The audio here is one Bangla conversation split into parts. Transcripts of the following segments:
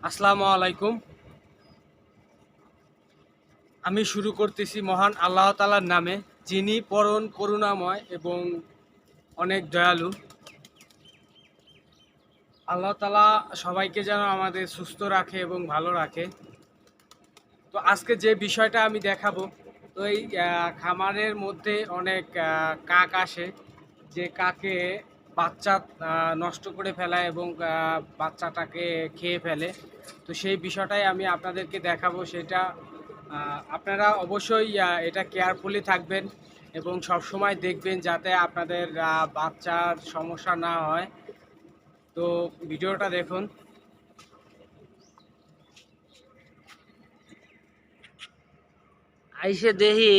আসসালামু আলাইকুম। আমি শুরু করতেছি মহান আল্লাহ তাআলার নামে, যিনি পরম করুণাময় এবং অনেক দয়ালু। আল্লাহ তাআলা সবাইকে যেন আমাদের সুস্থ রাখে এবং ভালো রাখে। তো আজকে যে বিষয়টা আমি দেখাবো, তো এই খামারের মধ্যে অনেক কাক আসে, যে কাকে বাচ্চা নষ্ট করে ফেলায় এবং বাচ্চাটাকে খেয়ে ফেলে। তো সেই বিষয়টাই আমি আপনাদেরকে দেখাবো। সেটা আপনারা অবশ্যই এটা কেয়ারফুলি থাকবেন এবং সব সময় দেখবেন যাতে আপনাদের বাচ্চার সমস্যা না হয়। তো ভিডিওটা দেখুন। আইসে দেখি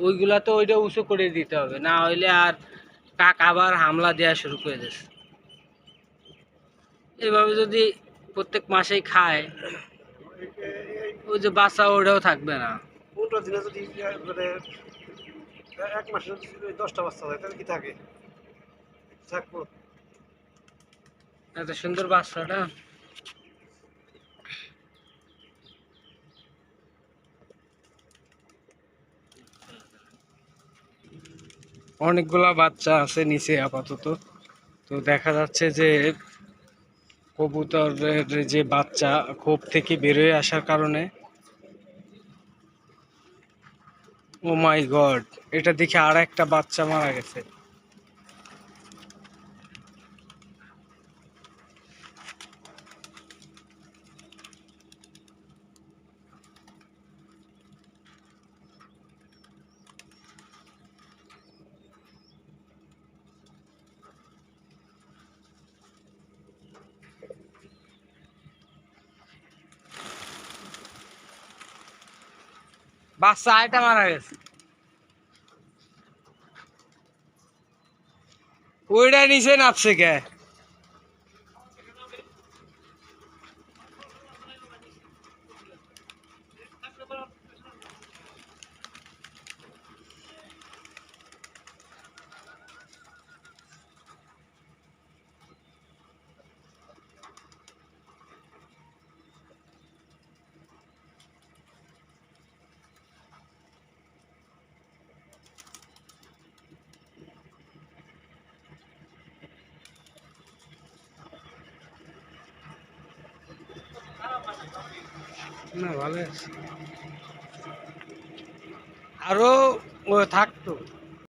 ওইগুলা তো ওইটা উঁচু করে দিতে হবে, না হইলে আর কাক আবার হামলা দেওয়া শুরু করে দিচ্ছে। এভাবে যদি প্রত্যেক মাসেই খায়, ওই যে বাচ্চা ওটাও থাকবে না। পনেরো দিনে যদি মানে এক মাসে যদি 10টা বাচ্চা হয় তাহলে কি থাকে থাকবো। এত সুন্দর বাচ্চাটা। অনেকগুলা বাচ্চা আছে নিচে আপাতত। তো দেখা যাচ্ছে যে কবুতরের যে বাচ্চা খোপ থেকে বেরোয় আসার কারণে, ও মাই গড, এটা দেখে আর একটা বাচ্চা মারা গেছে। বাচ্চা এটা মারা গেছে, ওইটা নিচে নামছে কে? না, ভালো আছে, আরো থাকতো।